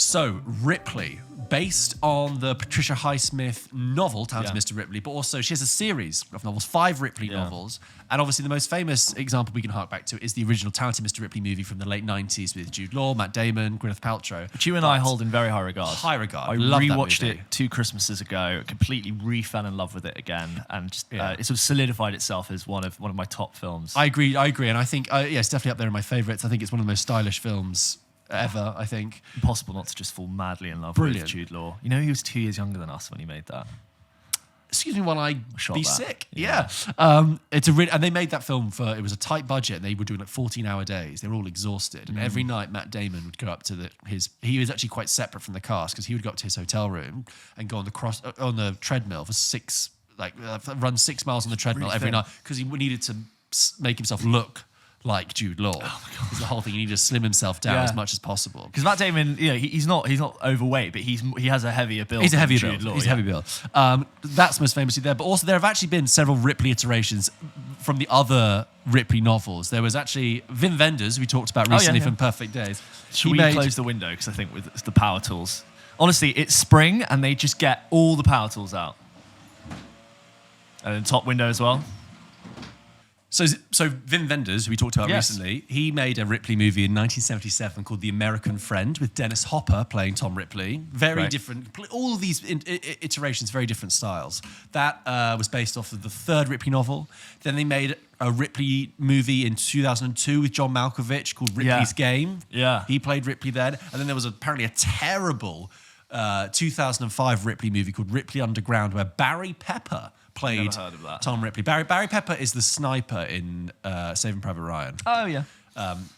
So, Ripley, based on the Patricia Highsmith novel, Talented Mr. Ripley, but also she has a series of novels, 5 Ripley novels. And obviously the most famous example we can hark back to is the original Talented Mr. Ripley movie from the late 90s with Jude Law, Matt Damon, Gwyneth Paltrow. Which you and I hold in very high regard. High regard. I love rewatched it 2 Christmases ago, completely fell in love with it again, and just, it sort of solidified itself as one of my top films. I agree, and I think it's definitely up there in my favourites. I think it's one of the most stylish films ever, I think. Impossible not to just fall madly in love with Jude Law. You know, he was 2 years younger than us when he made that. Excuse me while I be sick. Yeah. It's and they made that film it was a tight budget, and they were doing like 14-hour days. They were all exhausted, and every night Matt Damon would go up to he was actually quite separate from the cast, because he would go up to his hotel room and go on the treadmill for run 6 miles on the treadmill every night, because he needed to make himself look like Jude Law. Oh my God. The whole thing, he needed to slim himself down as much as possible. Because Matt Damon, he's not overweight, but he has a heavier build. He's a heavier build. He's a heavy build. That's most famously there. But also there have actually been several Ripley iterations from the other Ripley novels. There was actually Wim Wenders, we talked about recently from Perfect Days. Should we close the window? Because I think with the power tools. Honestly, it's spring and they just get all the power tools out. And then top window as well. So Wim Wenders, who we talked about recently, he made a Ripley movie in 1977 called The American Friend with Dennis Hopper playing Tom Ripley. Very different, all of these iterations, very different styles. That was based off of the 3rd Ripley novel. Then they made a Ripley movie in 2002 with John Malkovich called Ripley's Game. Yeah. He played Ripley then. And then there was apparently a terrible 2005 Ripley movie called Ripley Underground, where Barry Pepper played Tom Ripley. Barry Pepper is the sniper in Saving Private Ryan. Oh, yeah.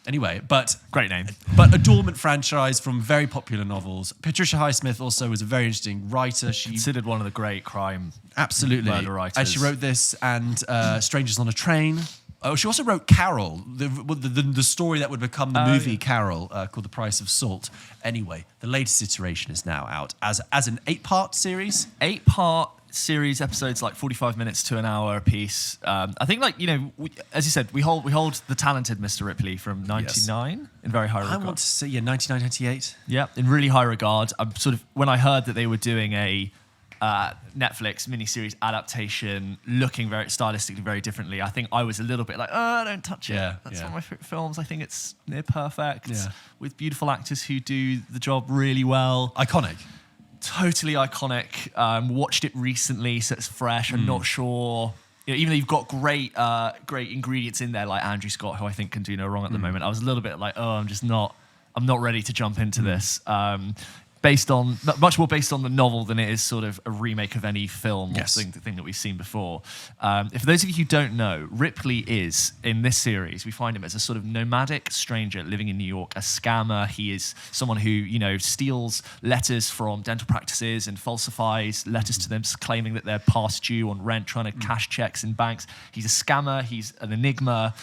Anyway, but... Great name. But a dormant franchise from very popular novels. Patricia Highsmith also was a very interesting writer. She considered one of the great crime murder writers. And she wrote this and Strangers on a Train. Oh, she also wrote Carol, the story that would become the movie Carol, called The Price of Salt. Anyway, the latest iteration is now out as an 8-part series. 8-part series, episodes like 45 minutes to an hour a piece. I think, as you said, we hold the Talented Mr. Ripley from 99 in very high regard. I want to say 99, 98. Yeah, in really high regard. I'm when I heard that they were doing a Netflix miniseries adaptation, looking very stylistically very differently, I think I was a little bit like, don't touch it. That's one of my favorite films. I think it's near perfect with beautiful actors who do the job really well. Iconic. Totally iconic. Watched it recently, so it's fresh. I'm not sure. Even though you've got great ingredients in there, like Andrew Scott, who I think can do no wrong at the moment. I was a little bit like, I'm not ready to jump into this. Much more based on the novel than it is sort of a remake of any film or thing that we've seen before. For those of you who don't know, Ripley is, in this series, we find him as a sort of nomadic stranger living in New York, a scammer. He is someone who, steals letters from dental practices and falsifies letters to them, claiming that they're past due on rent, trying to cash checks in banks. He's a scammer. He's an enigma.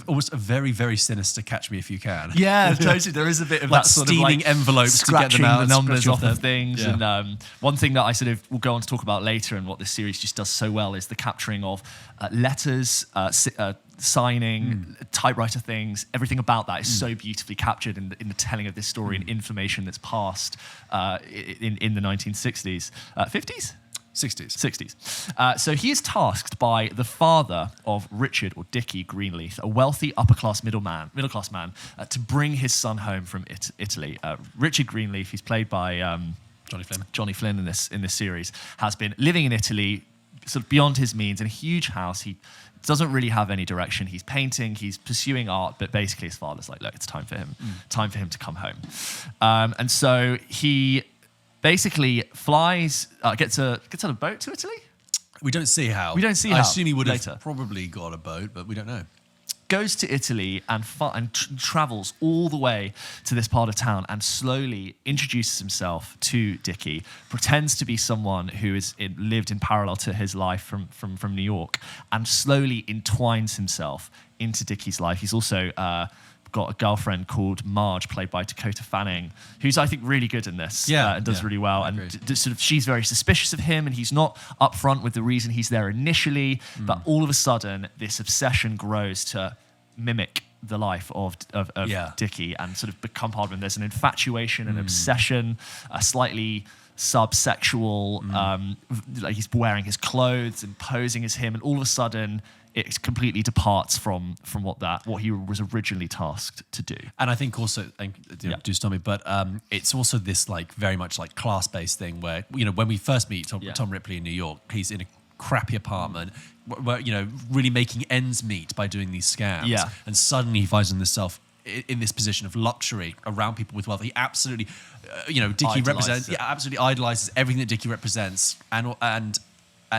Almost a very, very sinister Catch Me If You Can. Yeah, totally. There is a bit of that sort of stealing envelopes to get them out. The numbers off of things. Yeah. And one thing that I sort of will go on to talk about later, and what this series just does so well, is the capturing of letters, signing, typewriter things. Everything about that is so beautifully captured in the telling of this story and information that's passed in the 1960s. 50s? 60s. So he is tasked by the father of Richard, or Dickie Greenleaf, a wealthy upper-class middle-class man, to bring his son home from Italy. Richard Greenleaf, he's played by Johnny Flynn in this series, has been living in Italy, sort of beyond his means, in a huge house. He doesn't really have any direction. He's painting, he's pursuing art, but basically his father's like, look, it's time for him to come home. And so he basically flies, gets on a boat to Italy. We don't see how. I assume he would have probably got a boat, but we don't know. Goes to Italy and travels all the way to this part of town and slowly introduces himself to Dickie, pretends to be someone who is lived in parallel to his life from New York, and slowly entwines himself into Dickie's life. He's also got a girlfriend called Marge, played by Dakota Fanning, who's, I think, really good in this. And does really well. And sort of, she's very suspicious of him, and he's not upfront with the reason he's there initially. But all of a sudden, this obsession grows to mimic the life of Yeah. Dickie and sort of become part of him. There's an infatuation, an obsession, a slightly subsexual, like he's wearing his clothes and posing as him, and all of a sudden it completely departs from what he was originally tasked to do. And I think also, do stop me, but it's also this like very much like class-based thing where, you know, when we first meet Tom Ripley in New York, he's in a crappy apartment where, you know, really making ends meet by doing these scams. Yeah. And suddenly he finds himself in this position of luxury around people with wealth. He absolutely, Dickie represents, absolutely idolizes everything that Dickie represents, and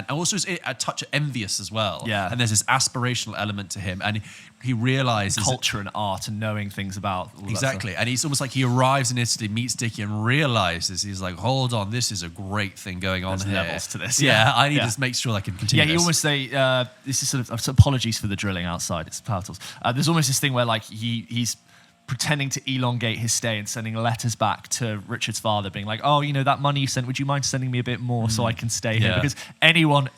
also is a touch envious as well. Yeah. And there's this aspirational element to him, and he realizes culture and art and knowing things about all exactly. And he's almost like he arrives in Italy, meets Dickie, and realizes he's like, hold on, this is a great thing going on here. Levels to this. Yeah, I need to make sure I can continue. Yeah, he almost say this is sort of apologies for the drilling outside. It's power tools. There's almost this thing where like he's pretending to elongate his stay and sending letters back to Richard's father being like, oh, you know, that money you sent, would you mind sending me a bit more so I can stay here? Because anyone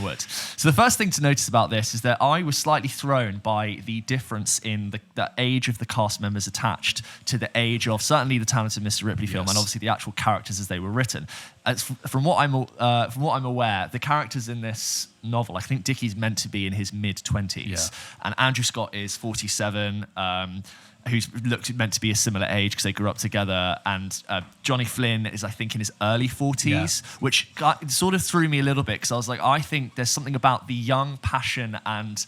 would. So the first thing to notice about this is that I was slightly thrown by the difference in the age of the cast members attached to the age of certainly the Talented Mr. Ripley film and obviously the actual characters as they were written. From what I'm aware, the characters in this novel, I think Dickie's meant to be in his mid-20s, and Andrew Scott is 47, who's meant to be a similar age because they grew up together, and Johnny Flynn is, I think, in his early 40s, which sort of threw me a little bit because I was like, I think there's something about the young passion and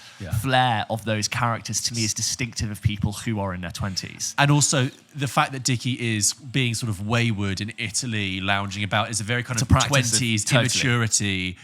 flair of those characters to me is distinctive of people who are in their 20s. And also the fact that Dickie is being sort of wayward in Italy, lounging about, is a very kind of 20s immaturity.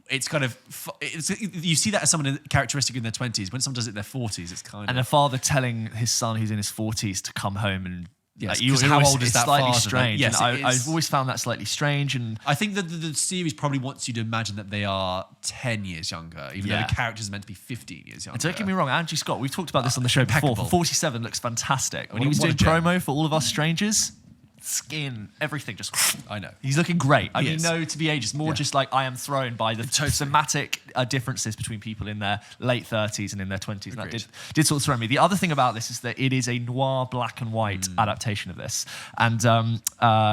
It's kind of, you see that as someone characteristic in their 20s. When someone does it in their 40s, it's kind of... And a father telling his son who's in his 40s to come home and... Yes, how old is that slightly father? Strange. Yes, I've always found that slightly strange. And I think that the series probably wants you to imagine that they are 10 years younger, even though the characters are meant to be 15 years younger. And don't get me wrong, Andrew Scott, we've talked about this on the show before. For 47 looks fantastic. When he was doing promo for All of Us Strangers... skin, everything, just I know. He's looking great. I mean, no, to be aged, more just like I am thrown by the thematic differences between people in their late 30s and in their 20s. And that did sort of throw me. The other thing about this is that it is a noir black and white adaptation of this. And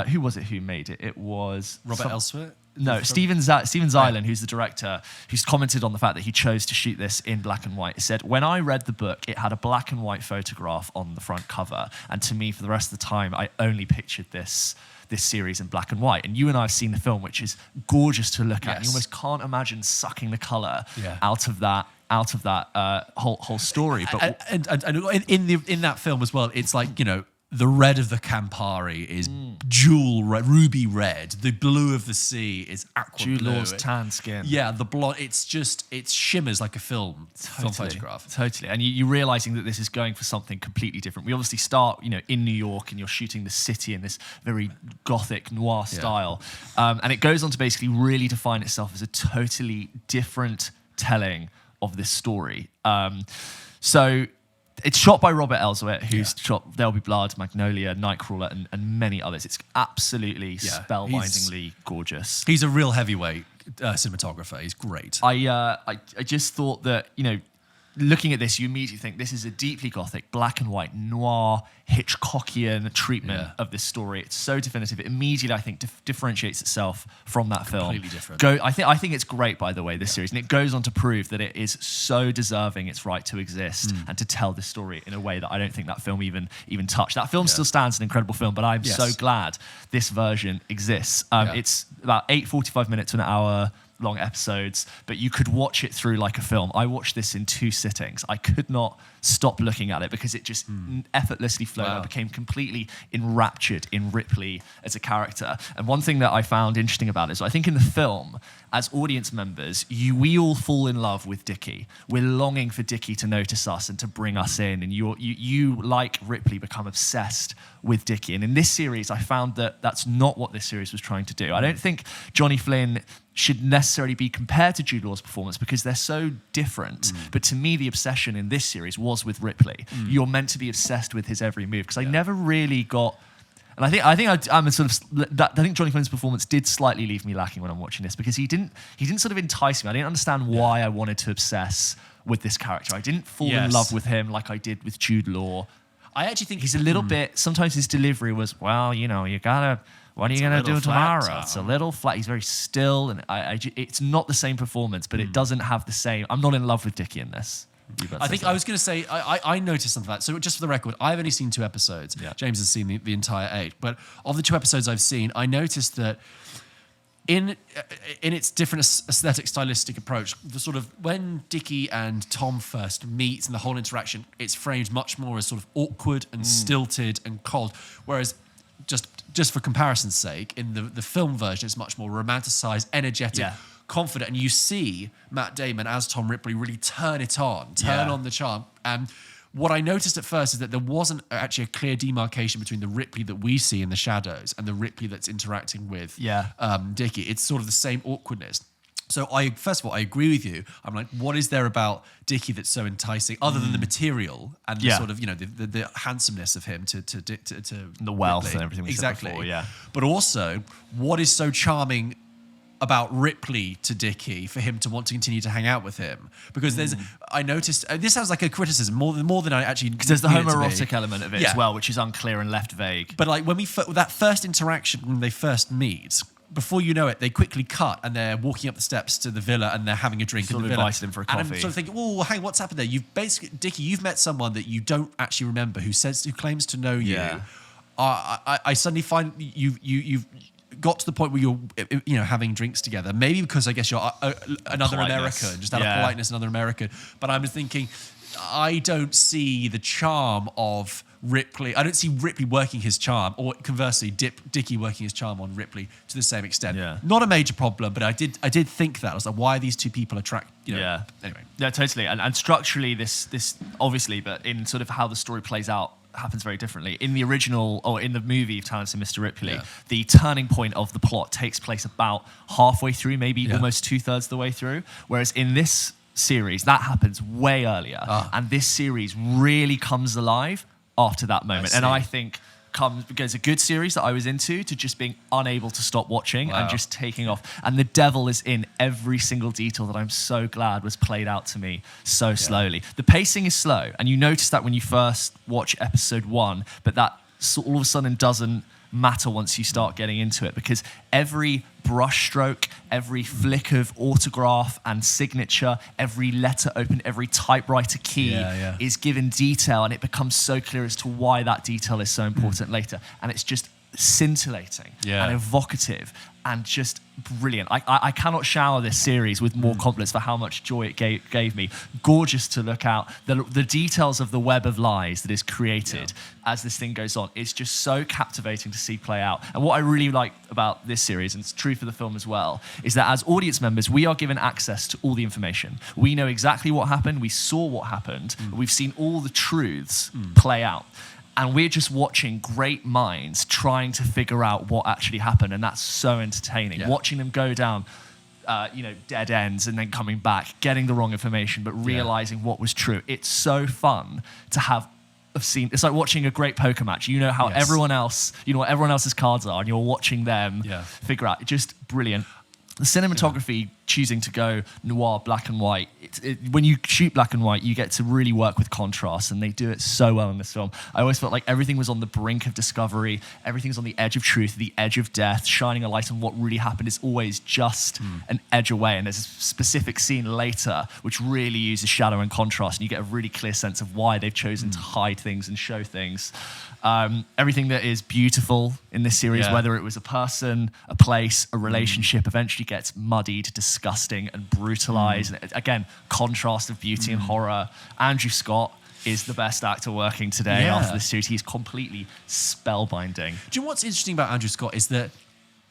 who was it who made it? It was... Robert Elswit? No, Steven Zeilen, who's the director, who's commented on the fact that he chose to shoot this in black and white. He said, when I read the book, it had a black and white photograph on the front cover. And to me, for the rest of the time, I only pictured this series in black and white. And you and I have seen the film, which is gorgeous to look at. You almost can't imagine sucking the colour out of that whole story. But and in that film as well, it's like, you know, the red of the Campari is jewel red, ruby red. The blue of the sea is aqua blue. Jude Law's tan skin. Yeah, the blonde. It shimmers like a film photograph. Totally. And you realizing that this is going for something completely different. We obviously start, you know, in New York, and you're shooting the city in this very gothic noir style, and it goes on to basically really define itself as a totally different telling of this story. So. It's shot by Robert Elswit, who's shot There'll Be Blood, Magnolia, Nightcrawler, and many others. It's absolutely spellbindingly gorgeous. He's a real heavyweight cinematographer. He's great. I just thought that, you know, looking at this, you immediately think this is a deeply gothic, black and white, noir, Hitchcockian treatment of this story. It's so definitive. It immediately, I think, differentiates itself from that film. Completely different. I think it's great, by the way, this series. And it goes on to prove that it is so deserving its right to exist and to tell this story in a way that I don't think that film even touched. That film still stands an incredible film, but I'm so glad this version exists. It's about 45 minutes to an hour long episodes, but you could watch it through like a film. I watched this in 2 sittings. I could not stop looking at it because it just effortlessly flowed. I became completely enraptured in Ripley as a character. And one thing that I found interesting about it is I think in the film, as audience members, we all fall in love with Dickie. We're longing for Dickie to notice us and to bring us in. And you like Ripley, become obsessed with Dickie. And in this series, I found that that's not what this series was trying to do. I don't think Johnny Flynn should necessarily be compared to Jude Law's performance because they're so different. But to me, the obsession in this series was with Ripley. You're meant to be obsessed with his every move because I never really got And I think I'm a sort of I think Johnny Flynn's performance did slightly leave me lacking when I'm watching this, because he didn't sort of entice me. I didn't understand why I wanted to obsess with this character. I didn't fall in love with him like I did with Jude Law. I actually think he's a little bit. Sometimes his delivery was, well, you know, you gotta. What are you gonna do tomorrow? It's a little flat. He's very still, and it's not the same performance, but it doesn't have the same. I'm not in love with Dickie in this. I think I was going to say, I noticed something like that. So just for the record, I've only seen 2 episodes. Yeah. James has seen the entire 8. But of the 2 episodes I've seen, I noticed that in its different aesthetic, stylistic approach, the sort of when Dickie and Tom first meet and the whole interaction, it's framed much more as sort of awkward and stilted and cold. Whereas just for comparison's sake, in the film version, it's much more romanticized, energetic, confident, and you see Matt Damon as Tom Ripley really turn on the charm. And what I noticed at first is that there wasn't actually a clear demarcation between the Ripley that we see in the shadows and the Ripley that's interacting with Dickie. It's sort of the same awkwardness. So first of all, I agree with you. I'm like, what is there about Dickie that's so enticing, other than the material and the sort of, you know, the handsomeness of him to the wealth Ripley. and everything we exactly. said before, But also, what is so charming about Ripley to Dickie for him to want to continue to hang out with him? Because I noticed, this sounds like a criticism more than I actually, because there's the homoerotic element of it as well, which is unclear and left vague. But like when that first interaction, when they first meet, before you know it, they quickly cut and they're walking up the steps to the villa and they're having a drink in the villa. Invited him for a coffee. And I'm sort of thinking, oh, hang on, what's happened there? Dickie, you've met someone that you don't actually remember who claims to know you. I suddenly find you've got to the point where you're having drinks together. Maybe because I guess you're another American, just out of politeness, another American. But I'm thinking, I don't see the charm of Ripley. I don't see Ripley working his charm, or conversely, Dickie working his charm on Ripley to the same extent. Not a major problem, but I did think that. I was like, why are these two people Anyway. Yeah, totally. And structurally, this obviously, but in sort of how the story plays out, happens very differently. In the original, or in the movie of Talented Mr. Ripley, the turning point of the plot takes place about halfway through, maybe almost 2/3 of the way through. Whereas in this series, that happens way earlier. And this series really comes alive after that moment. And I think because a good series that I was into to just being unable to stop watching and just taking off. And the devil is in every single detail that I'm so glad was played out to me so slowly. The pacing is slow, and you notice that when you first watch episode 1, but that all of a sudden doesn't matter once you start getting into it, because every brushstroke, every flick of autograph and signature, every letter opened, every typewriter key is given detail, and it becomes so clear as to why that detail is so important later. And it's just scintillating and evocative and just brilliant. I cannot shower this series with more compliments for how much joy it gave me. Gorgeous to look at. The details of the web of lies that is created as this thing goes on. It's just so captivating to see play out. And what I really like about this series, and it's true for the film as well, is that as audience members, we are given access to all the information. We know exactly what happened. We saw what happened. We've seen all the truths play out. And we're just watching great minds trying to figure out what actually happened. And that's so entertaining. Watching them go down, dead ends and then coming back, getting the wrong information, but realizing what was true. It's so fun to have seen. It's like watching a great poker match. You know how everyone else, what everyone else's cards are, and you're watching them figure out. Just brilliant. The cinematography, choosing to go noir, black and white. When you shoot black and white, you get to really work with contrast, and they do it so well in this film. I always felt like everything was on the brink of discovery. Everything's on the edge of truth, the edge of death. Shining a light on what really happened is always just an edge away. And there's a specific scene later which really uses shadow and contrast, and you get a really clear sense of why they've chosen to hide things and show things. Everything that is beautiful in this series, whether it was a person, a place, a relationship, eventually gets muddied, disgusting, and brutalized. And again, contrast of beauty and horror. Andrew Scott is the best actor working today after this series. He's completely spellbinding. Do you know what's interesting about Andrew Scott is that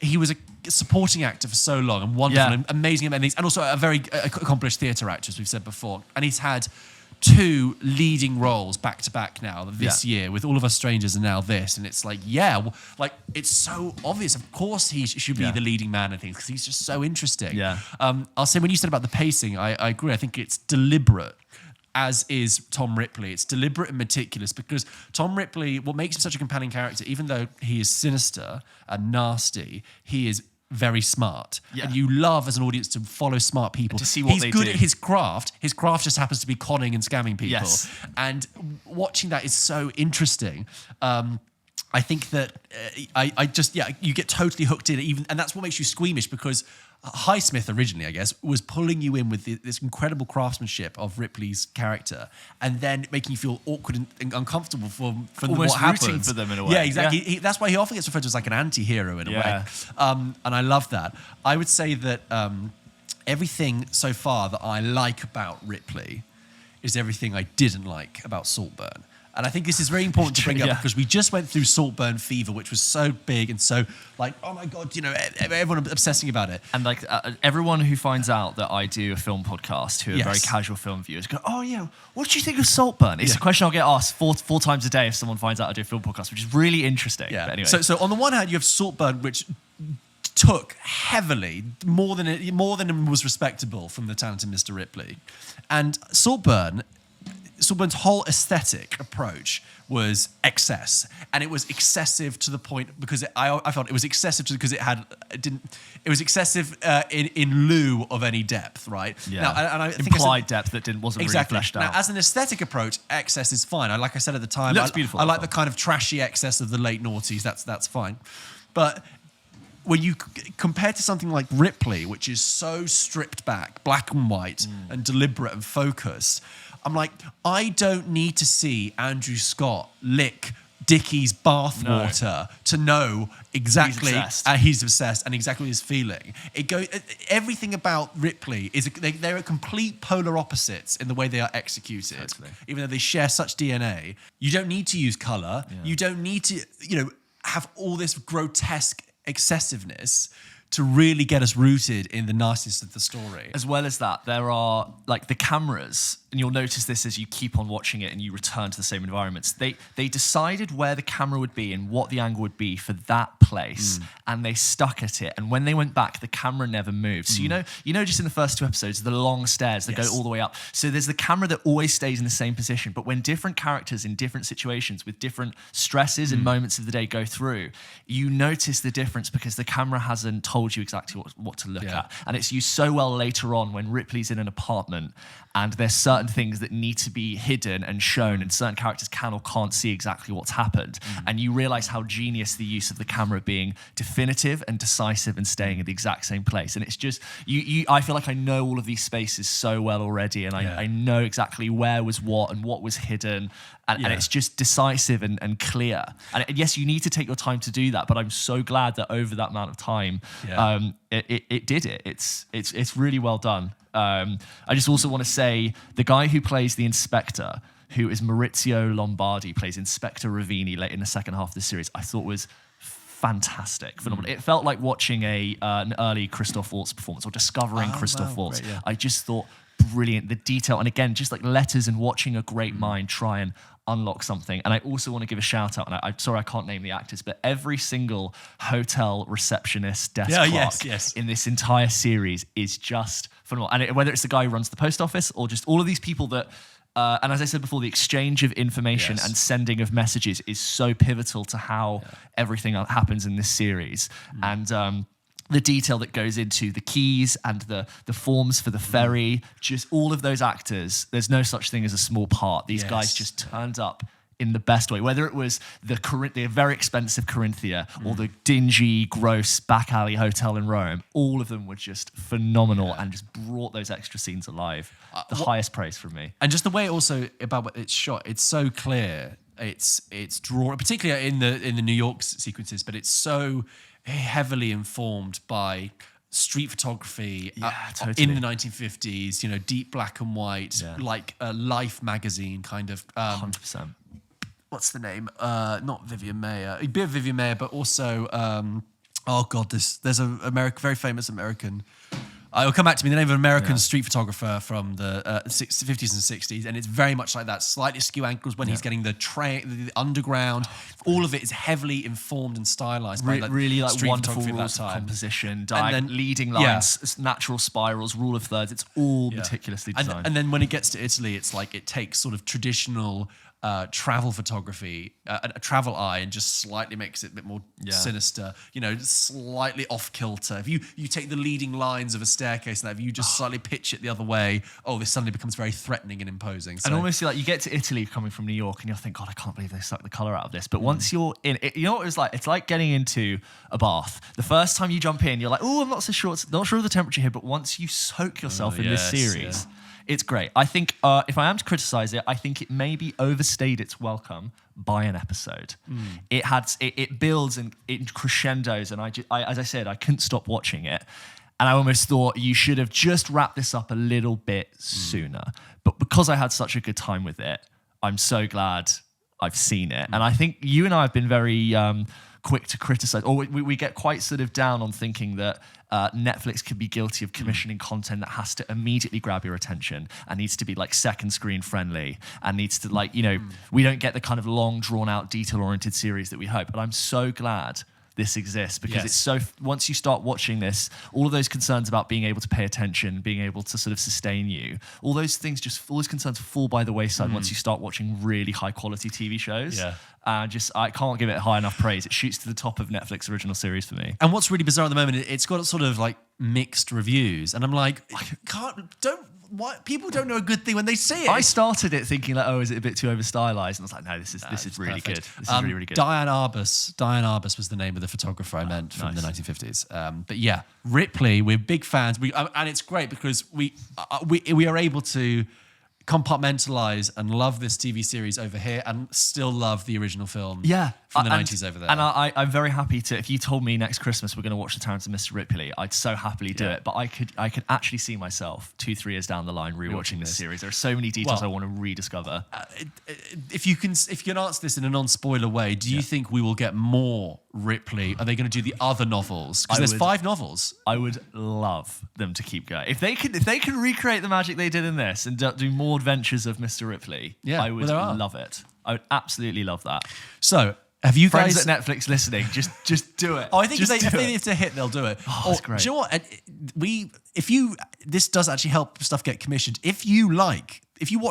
he was a supporting actor for so long, and wonderful and amazing things, and also a very accomplished theatre actor, as we've said before. And he's had 2 leading roles back to back now this year, with All of Us Strangers and now this, and it's like it's so obvious. Of course he should be the leading man in things, because he's just so interesting. I'll say, when you said about the pacing, I agree. I think it's deliberate. as is Tom Ripley. It's deliberate and meticulous because Tom Ripley, what makes him such a compelling character, even though he is sinister and nasty, he is very smart. Yeah. And you love as an audience to follow smart people. To see what He's they good do. at his craft. His craft just happens to be conning and scamming people. Yes. And watching that is so interesting. I think that you get totally hooked in, and that's what makes you squeamish because Highsmith originally, I guess, was pulling you in with this incredible craftsmanship of Ripley's character, and then making you feel awkward and uncomfortable from Almost what happens. rooting for them in a way. Yeah, exactly. Yeah. That's why he often gets referred to as like an anti-hero in a Yeah. way. And I love that. I would say that everything so far that I like about Ripley is everything I didn't like about Saltburn. And I think this is very important to bring up Yeah. because we just went through Saltburn fever, which was so big and so like, oh my God, everyone obsessing about it. And like everyone who finds out that I do a film podcast, who are Yes. very casual film viewers, go, "Oh yeah, what do you think of Saltburn?" It's a question I'll get asked four times a day if someone finds out I do a film podcast, which is really interesting. Yeah. But anyway, So on the one hand, you have Saltburn, which took heavily more than was respectable from the talented Mr. Ripley, and Saltburn's whole aesthetic approach was excess, and it was excessive to the point because I felt it was excessive because it was excessive in lieu of any depth, right? yeah, Now, and I think implied depth that wasn't exactly. really fleshed Now, out. as an aesthetic approach, excess is fine. Like I said at the time, Looks beautiful, I like that the kind of trashy excess of the late noughties. That's fine, but when you compare to something like Ripley, which is so stripped back, black and white, and deliberate and focused, I'm like, I don't need to see Andrew Scott lick Dickie's bathwater to know exactly he's obsessed and exactly what he's feeling. Everything about Ripley is they're complete polar opposites in the way they are executed. Totally. Even though they share such DNA, you don't need to use color. Yeah. You don't need to have all this grotesque excessiveness to really get us rooted in the nastiness of the story. As well as that, there are like the cameras, and you'll notice this as you keep on watching it and you return to the same environments. They decided where the camera would be and what the angle would be for that place, and they stuck at it. And when they went back, the camera never moved. So you know, just in the first two episodes, the long stairs that go all the way up. So there's the camera that always stays in the same position. But when different characters in different situations with different stresses and moments of the day go through, you notice the difference because the camera hasn't told you exactly what to look at. And it's used so well later on when Ripley's in an apartment and there's certain things that need to be hidden and shown, and certain characters can or can't see exactly what's happened. And you realize how genius the use of the camera being definitive and decisive and staying in the exact same place. And it's just, I feel like I know all of these spaces so well already, and I know exactly where was what and what was hidden. And it's just decisive and clear. And yes, you need to take your time to do that, but I'm so glad that over that amount of time, it did it. It's really well done. I just also want to say the guy who plays the inspector, who is Maurizio Lombardi, plays Inspector Ravini late in the second half of the series, I thought was fantastic, phenomenal. It felt like watching an early Christoph Waltz performance or discovering Christoph Waltz. Great, yeah. I just thought brilliant, the detail, and again, just like letters and watching a great mind try and unlock something. And I also want to give a shout out, and I'm sorry I can't name the actors, but every single hotel receptionist, desk clerk in this entire series is just phenomenal. And whether it's the guy who runs the post office or just all of these people that and as I said before, the exchange of information and sending of messages is so pivotal to how everything happens in this series. And the detail that goes into the keys and the forms for the ferry, just all of those actors, there's no such thing as a small part. These guys just turned up in the best way, whether it was the very expensive Corinthia or the dingy, gross back alley hotel in Rome. All of them were just phenomenal and just brought those extra scenes alive. The highest praise from me. And just the way also about what it's shot, it's so clear. It's drawn, particularly in the New York sequences, but it's so heavily informed by street photography in the 1950s, deep black and white, like a Life magazine kind of. 100%. What's the name? Not Vivian Mayer. A bit of Vivian Mayer, but also, there's a very famous American It'll come back to me. The name of an American street photographer from the 50s and 60s, and it's very much like that. Slightly skew ankles when he's getting the underground. All of it is heavily informed and stylized by really like street wonderful photography of that rules of time. composition, then- leading lines, natural spirals, rule of thirds. It's all meticulously designed. And then when it gets to Italy, it's like it takes sort of traditional travel photography, a travel eye, and just slightly makes it a bit more sinister. You know, slightly off kilter. If you take the leading lines of a staircase, and if you just slightly pitch it the other way, this suddenly becomes very threatening and imposing. So, and almost like you get to Italy coming from New York, and you'll think, God, I can't believe they sucked the color out of this. But once you're in it, you know what it was like? It's like getting into a bath. The first time you jump in, you're like, I'm not so sure. Not sure of the temperature here. But once you soak yourself in this series. It's great. I think if I am to criticize it, I think it maybe overstayed its welcome by an episode. It builds and it crescendos, and I as I said, I couldn't stop watching it. And I almost thought you should have just wrapped this up a little bit sooner. But because I had such a good time with it, I'm so glad I've seen it. And I think you and I have been very quick to criticize, or we get quite sort of down on thinking that Netflix could be guilty of commissioning content that has to immediately grab your attention and needs to be like second screen friendly and needs to we don't get the kind of long drawn out detail oriented series that we hope. But I'm so glad this exists because it's so, once you start watching this, all of those concerns about being able to pay attention, being able to sort of sustain you, all those concerns fall by the wayside once you start watching really high quality TV shows. I can't give it high enough praise. It shoots to the top of Netflix original series for me. And what's really bizarre at the moment, it's got sort of like mixed reviews, and I'm like, people don't know a good thing when they see it. I started it thinking like, is it a bit too over stylized? And I was like, no, this is really good. This is really, really good. Diane Arbus was the name of the photographer I meant from the 1950s. But yeah, Ripley, we're big fans. And it's great because we are able to compartmentalize and love this TV series over here and still love the original film from the 90s over there. And I'm very happy to, if you told me next Christmas we're going to watch The Terrence and Mr. Ripley, I'd so happily do it. But I could actually see myself 2-3 years down the line rewatching this series. There are so many details I want to rediscover. If you can answer this in a non-spoiler way, do you think we will get more Ripley? Are they going to do the other novels? Because there's 5 novels. I would love them to keep going. If they could recreate the magic they did in this and do more adventures of Mr. Ripley, I would love it. I would absolutely love that. So, have you Friends guys at Netflix listening? Just do it. I think if it's a hit, they'll do it. That's great. Do you know what? This does actually help stuff get commissioned. If you watch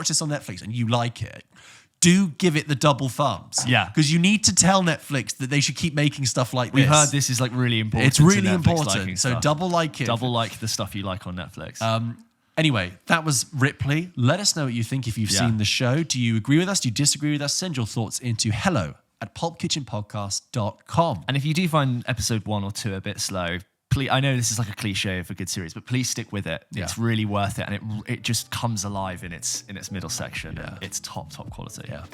this on Netflix and you like it, do give it the double thumbs. Yeah. Because you need to tell Netflix that they should keep making stuff like this. We've heard this is like really important. It's really important. So double like it. Double like the stuff you like on Netflix. Anyway, that was Ripley. Let us know what you think if you've seen the show. Do you agree with us? Do you disagree with us? Send your thoughts into hello@pulpkitchenpodcast.com. And if you do find episode 1 or 2 a bit slow, please, I know this is like a cliche of a good series, but please stick with it. It's really worth it, and it just comes alive in its middle section. And it's top quality. Yeah.